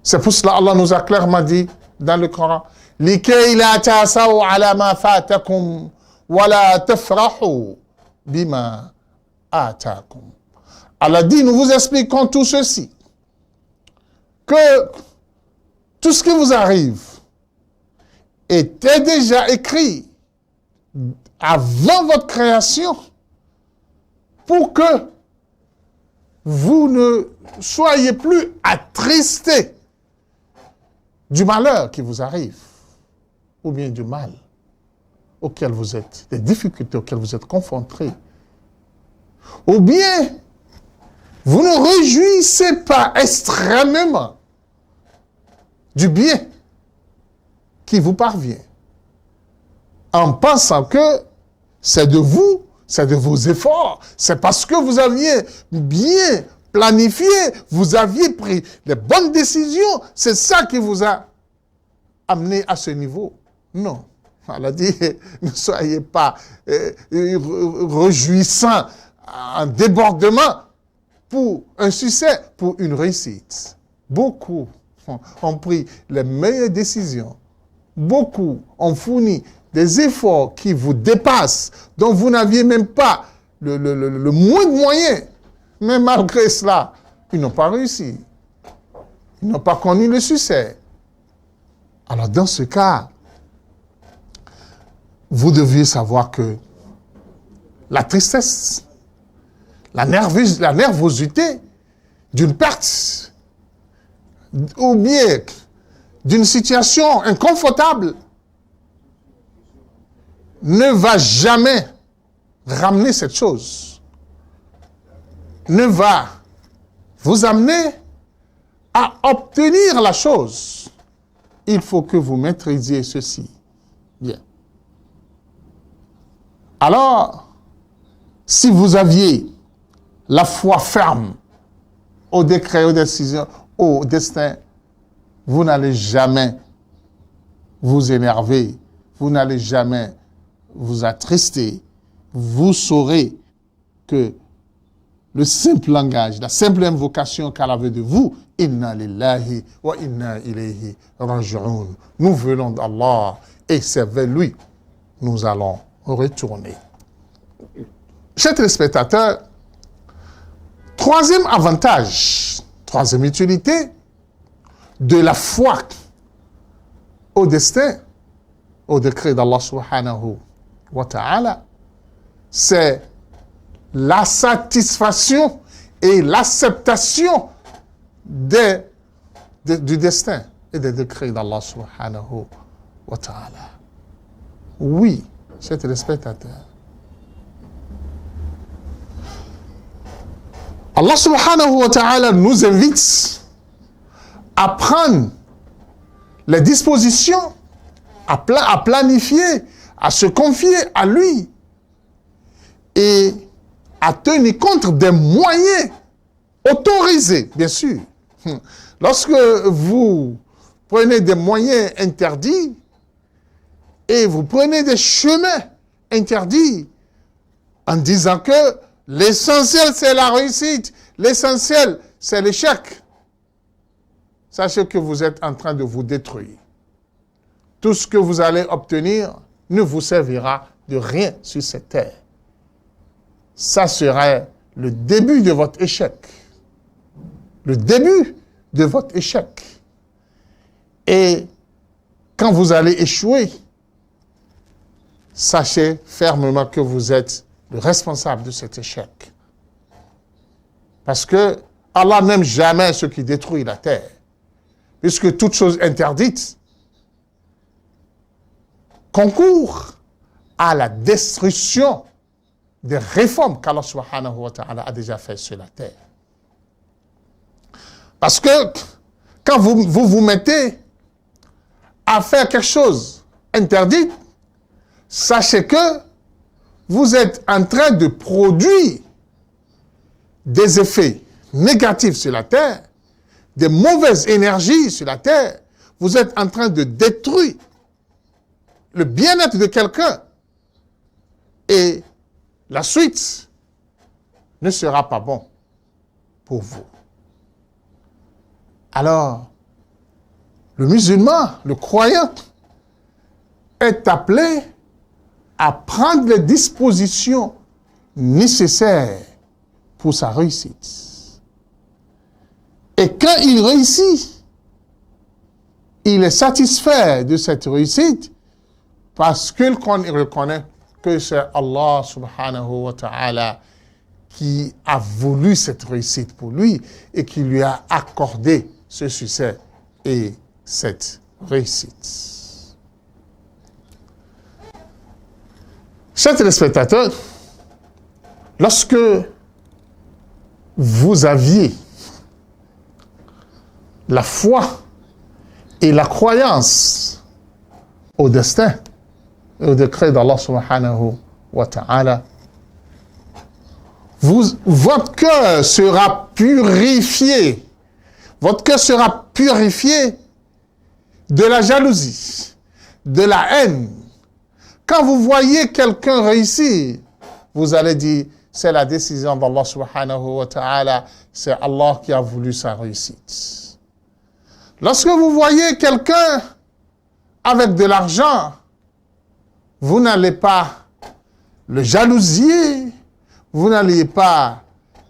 C'est pour cela Allah nous a clairement dit dans le Coran لِكَيْ لَا تَأْسَوْا عَلَى مَا فَاتَكُمْ وَلَا تَفْرَحُوا بِمَا آتَاكُمْ. Allah dit, nous vous expliquons tout ceci, que tout ce qui vous arrive était déjà écrit avant votre création pour que vous ne soyez plus attristés du malheur qui vous arrive, ou bien du mal auquel vous êtes, des difficultés auxquelles vous êtes confrontés, ou bien vous ne réjouissez pas extrêmement du bien qui vous parvient, en pensant que c'est de vous, c'est de vos efforts, c'est parce que vous aviez bien planifié, vous aviez pris les bonnes décisions, c'est ça qui vous a amené à ce niveau. Non. Elle a dit, ne soyez pas réjouissants en débordement pour un succès, pour une réussite. Beaucoup ont pris les meilleures décisions. Beaucoup ont fourni des efforts qui vous dépassent, dont vous n'aviez même pas le moins de moyens. Mais malgré cela, ils n'ont pas réussi. Ils n'ont pas connu le succès. Alors dans ce cas, vous deviez savoir que la tristesse, la nervosité d'une perte ou bien d'une situation inconfortable ne va jamais ramener cette chose, ne va vous amener à obtenir la chose. Il faut que vous maîtrisiez ceci. Bien. Alors, si vous aviez la foi ferme au décret, aux décisions, au destin, vous n'allez jamais vous énerver, vous n'allez jamais vous attrister. Vous saurez que le simple langage, la simple invocation qu'Allah veut de vous, Inna lillahi wa inna ilayhi raji'un. Nous venons d'Allah et c'est vers lui nous allons retourner. Chers téléspectateurs, troisième avantage, troisième utilité de la foi au destin, au décret d'Allah subhanahu wa ta'ala, c'est la satisfaction et l'acceptation du destin et des décrets d'Allah subhanahu wa ta'ala. Oui, chers téléspectateurs, Allah subhanahu wa ta'ala nous invite à prendre les dispositions, à planifier, à se confier à lui et à tenir compte des moyens autorisés, bien sûr. Lorsque vous prenez des moyens interdits et vous prenez des chemins interdits en disant que l'essentiel c'est la réussite, l'essentiel c'est l'échec, sachez que vous êtes en train de vous détruire. Tout ce que vous allez obtenir ne vous servira de rien sur cette terre. Ça serait le début de votre échec. Le début de votre échec. Et quand vous allez échouer, sachez fermement que vous êtes le responsable de cet échec. Parce que Allah n'aime jamais ce qui détruit la terre. Puisque toute chose interdite concourt à la destruction des réformes qu'Allah subhanahu wa ta'ala a déjà fait sur la terre. Parce que quand vous mettez à faire quelque chose interdit, sachez que vous êtes en train de produire des effets négatifs sur la terre, des mauvaises énergies sur la terre. Vous êtes en train de détruire le bien-être de quelqu'un. Et la suite ne sera pas bon pour vous. Alors, le musulman, le croyant, est appelé à prendre les dispositions nécessaires pour sa réussite. Et quand il réussit, il est satisfait de cette réussite parce qu'il reconnaît que c'est Allah subhanahu wa ta'ala qui a voulu cette réussite pour lui et qui lui a accordé ce succès et cette réussite. Chers téléspectateurs, lorsque vous aviez la foi et la croyance au destin et au décret d'Allah subhanahu wa ta'ala, votre cœur sera purifié. Votre cœur sera purifié de la jalousie, de la haine. Quand vous voyez quelqu'un réussir, vous allez dire, c'est la décision d'Allah subhanahu wa ta'ala, c'est Allah qui a voulu sa réussite. Lorsque vous voyez quelqu'un avec de l'argent, vous n'allez pas le jalousier, vous n'allez pas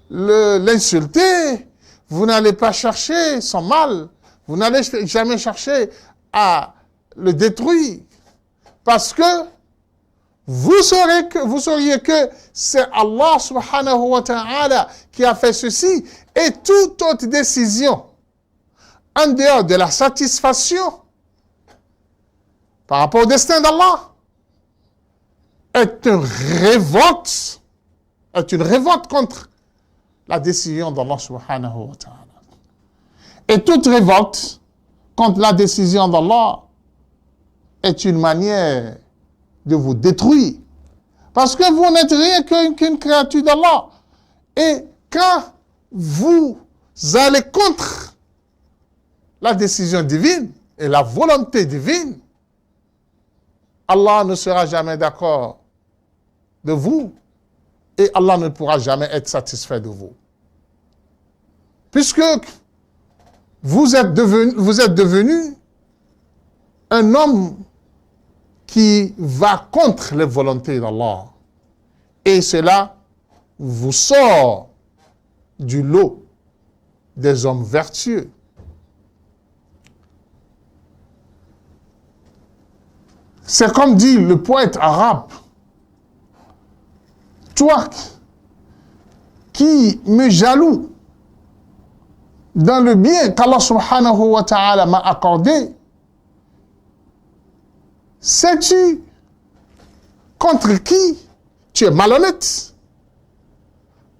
l'insulter, vous n'allez pas chercher son mal, vous n'allez jamais chercher à le détruire, parce que vous sauriez que c'est Allah subhanahu wa ta'ala qui a fait ceci, et toute autre décision en dehors de la satisfaction par rapport au destin d'Allah est une révolte contre la décision d'Allah subhanahu wa ta'ala. Et toute révolte contre la décision d'Allah est une manière de vous détruire. Parce que vous n'êtes rien qu'une créature d'Allah. Et quand vous allez contre la décision divine et la volonté divine, Allah ne sera jamais d'accord de vous et Allah ne pourra jamais être satisfait de vous. Puisque vous êtes devenu un homme qui va contre les volontés d'Allah. Et cela vous sort du lot des hommes vertueux. C'est comme dit le poète arabe, toi qui me jaloux dans le bien qu'Allah subhanahu wa ta'ala m'a accordé, sais-tu contre qui tu es malhonnête?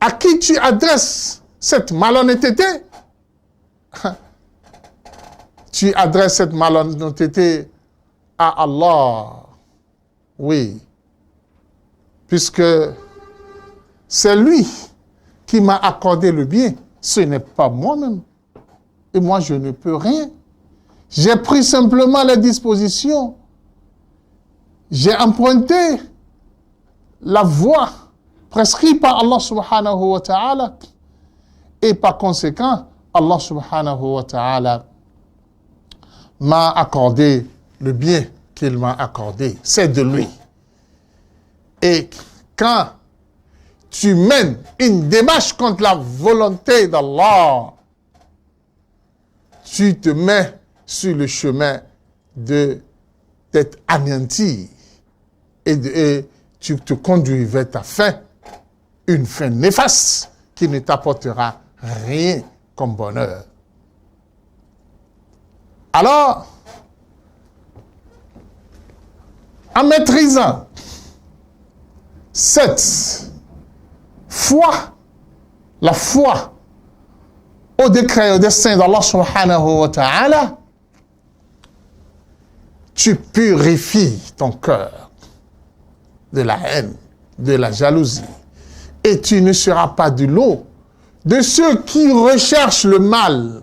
À qui tu adresses cette malhonnêteté? Tu adresses cette malhonnêteté à Allah. Oui. Puisque c'est lui qui m'a accordé le bien. Ce n'est pas moi-même. Et moi, je ne peux rien. J'ai pris simplement les dispositions. J'ai emprunté la voie prescrite par Allah subhanahu wa ta'ala. Et par conséquent, Allah subhanahu wa ta'ala m'a accordé le bien qu'il m'a accordé. C'est de lui. Et quand tu mènes une démarche contre la volonté d'Allah, tu te mets sur le chemin d'être anéanti et tu te conduis vers ta fin, une fin néfaste qui ne t'apportera rien comme bonheur. Alors, en maîtrisant cette foi, la foi au décret et au destin d'Allah subhanahu wa ta'ala, tu purifies ton cœur de la haine, de la jalousie, et tu ne seras pas du lot de ceux qui recherchent le mal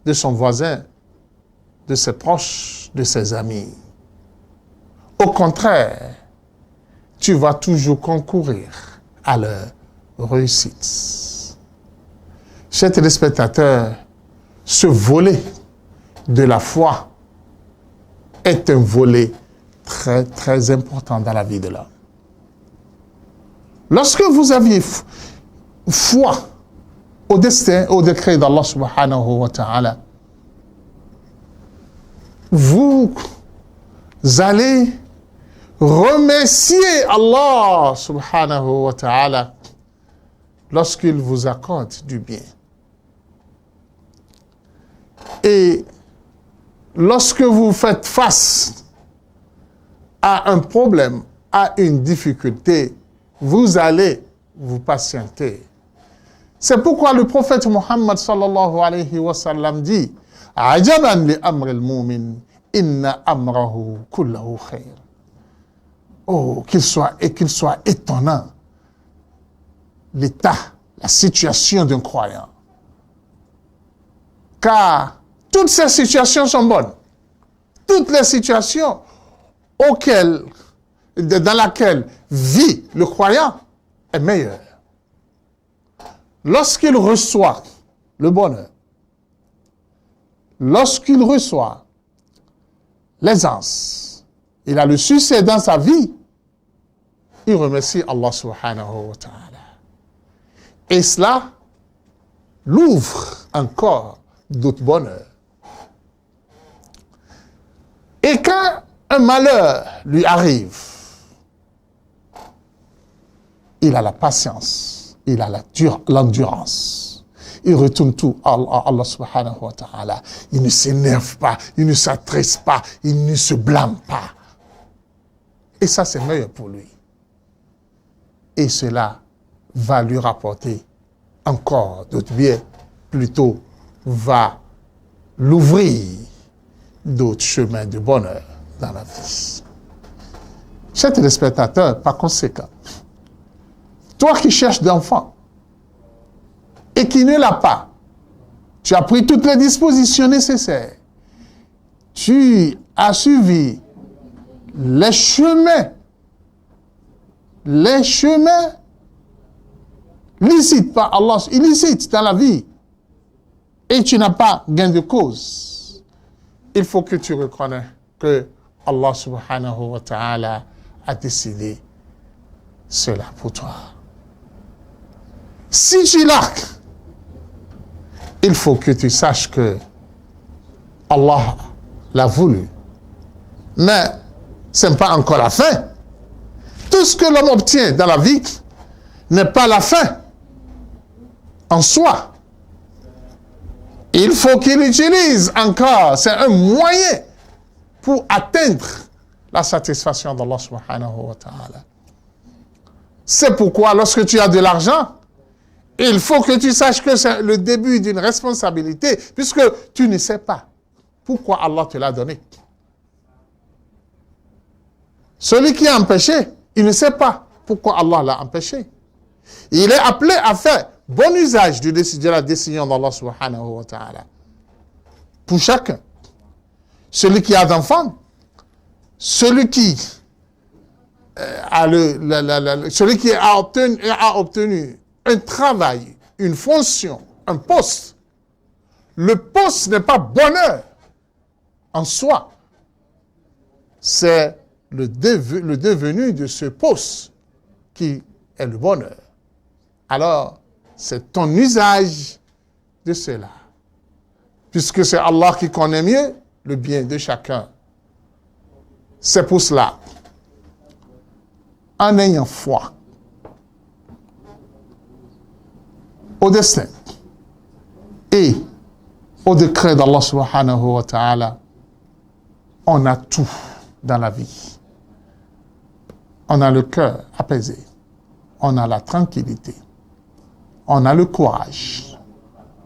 de son voisin, de ses proches, de ses amis. Au contraire, tu vas toujours concourir à leur réussite. Chers téléspectateurs, ce volet de la foi est un volet très, très important dans la vie de l'homme. Lorsque vous aviez foi au destin, au décret d'Allah subhanahu wa ta'ala, vous allez remercier Allah subhanahu wa ta'ala lorsqu'il vous accorde du bien. Et lorsque vous faites face à un problème, à une difficulté, vous allez vous patienter. C'est pourquoi le prophète Muhammad sallallahu alayhi wa sallam dit « Ajaban li amr al-mu'min, inna amrahu kullahu khayr » Oh, qu'il soit étonnant l'état, la situation d'un croyant. Car toutes ces situations sont bonnes. Toutes les situations dans lesquelles vit le croyant est meilleure. Lorsqu'il reçoit le bonheur, lorsqu'il reçoit l'aisance, il a le succès dans sa vie, il remercie Allah subhanahu wa ta'ala. Et cela l'ouvre encore d'autres bonheurs. Et quand un malheur lui arrive, il a la patience, il a l'endurance. Il retourne tout à Allah subhanahu wa ta'ala. Il ne s'énerve pas, il ne s'attriste pas, il ne se blâme pas. Et ça, c'est meilleur pour lui. Et cela va lui rapporter encore d'autres biens, plutôt va l'ouvrir d'autres chemins de bonheur dans la vie. Chers téléspectateurs, par conséquent, toi qui cherches d'enfants, et qui ne l'a pas, tu as pris toutes les dispositions nécessaires, tu as suivi les chemins licites par Allah, illicites dans la vie, et tu n'as pas gain de cause, il faut que tu reconnais que Allah subhanahu wa ta'ala a décidé cela pour toi. Si tu largues, il faut que tu saches que Allah l'a voulu. Mais ce n'est pas encore la fin. Tout ce que l'homme obtient dans la vie n'est pas la fin en soi. Il faut qu'il utilise encore, c'est un moyen pour atteindre la satisfaction d'Allah subhanahu wa ta'ala. C'est pourquoi lorsque tu as de l'argent, il faut que tu saches que c'est le début d'une responsabilité, puisque tu ne sais pas pourquoi Allah te l'a donné. Celui qui a empêché, il ne sait pas pourquoi Allah l'a empêché. Il est appelé à faire bon usage de la décision d'Allah subhanahu wa ta'ala. Pour chacun. Celui qui a d'enfants, celui qui a obtenu un travail, une fonction, un poste. Le poste n'est pas bonheur en soi. C'est le devenu de ce poste qui est le bonheur. Alors, c'est ton usage de cela. Puisque c'est Allah qui connaît mieux le bien de chacun. C'est pour cela, en ayant foi au destin et au décret d'Allah subhanahu wa ta'ala, on a tout dans la vie. On a le cœur apaisé, on a la tranquillité, on a le courage,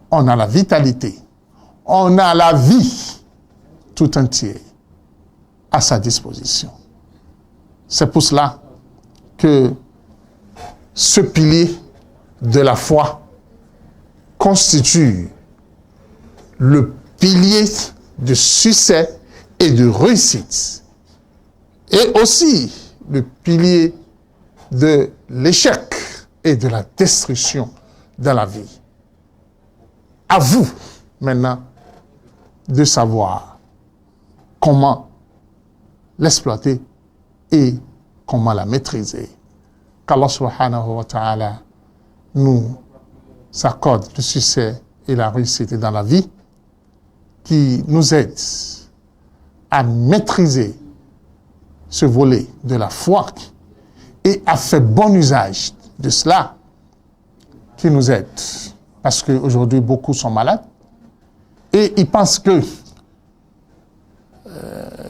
on a la vitalité, on a la vie tout entière à sa disposition. C'est pour cela que ce pilier de la foi constitue le pilier de succès et de réussite, et aussi le pilier de l'échec et de la destruction dans la vie. À vous maintenant de savoir comment l'exploiter et comment la maîtriser. Qu'Allah subhanahu wa ta'ala nous accorde le succès et la réussite dans la vie, qui nous aide à maîtriser ce volet de la foi et à faire bon usage de cela, qui nous aide. Parce qu'aujourd'hui, beaucoup sont malades et ils pensent que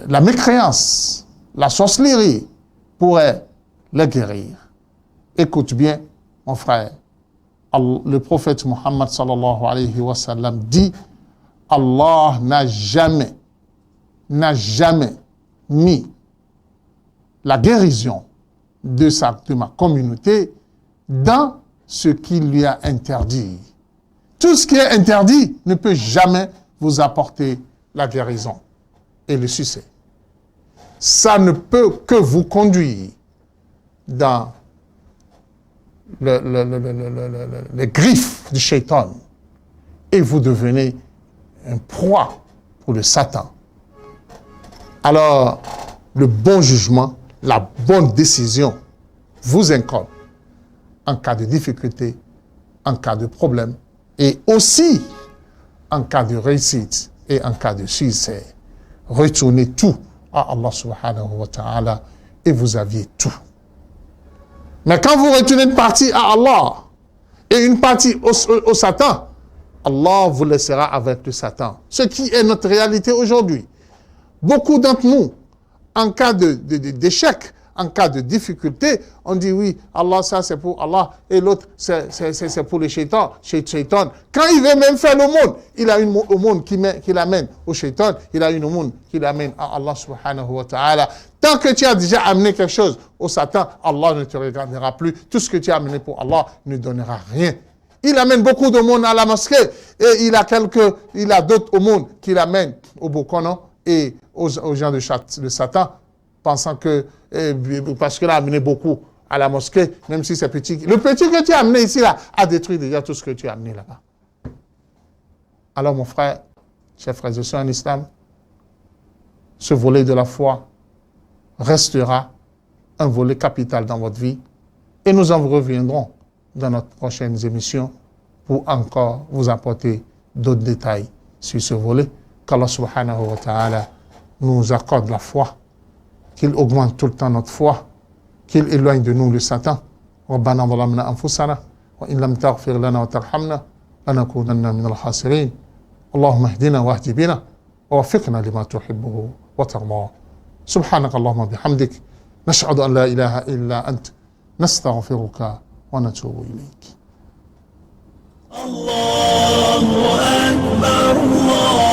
la mécréance, la sorcellerie pourrait les guérir. Écoute bien, mon frère, le prophète Muhammad sallallahu alayhi wa sallam dit: Allah n'a jamais mis la guérison de ma communauté dans ce qu'il lui a interdit. Tout ce qui est interdit ne peut jamais vous apporter la guérison et le succès. Ça ne peut que vous conduire dans les griffes du shaitan et vous devenez un proie pour le Satan. Alors, le bon jugement, la bonne décision vous incombe en cas de difficulté, en cas de problème, et aussi en cas de réussite et en cas de succès. Retournez tout à Allah subhanahu wa ta'ala et vous aviez tout. Mais quand vous retournez une partie à Allah et une partie au Satan, Allah vous laissera avec le Satan. Ce qui est notre réalité aujourd'hui. Beaucoup d'entre nous, en cas d'échec, en cas de difficulté, on dit oui, Allah, ça c'est pour Allah, et l'autre c'est pour le shaitan. Quand il veut même faire l'aumône, il a une aumône qui l'amène au shaitan, il a une aumône qui l'amène à Allah subhanahu wa ta'ala. Tant que tu as déjà amené quelque chose au Satan, Allah ne te regardera plus. Tout ce que tu as amené pour Allah ne donnera rien. Il amène beaucoup de monde à la mosquée et il a d'autres au monde qu'il amène au Bokono et aux gens de Satan, pensant que, parce qu'il a amené beaucoup à la mosquée, même si c'est petit. Le petit que tu as amené ici, là, a détruit déjà tout ce que tu as amené là-bas. Alors, mon frère, chers frères et sœurs en islam, ce volet de la foi restera un volet capital dans votre vie et nous en reviendrons dans notre prochaine émission pour encore vous apporter d'autres détails sur ce volet. Qu'Allah subhanahu wa ta'ala nous accorde la foi, qu'il augmente tout le temps notre foi, qu'il éloigne de nous le Satan. ربنا ظلمنا أنفسنا وإن لم تغفر لنا وترحمنا لنكونن من الخاسرين اللهم اهدنا واهد بنا ووفقنا لما تحبه وترضاه سبحانك اللهم وبحمدك نشهد أن لا إله إلا أنت نستغفرك ونتوب إليك. الله أكبر الله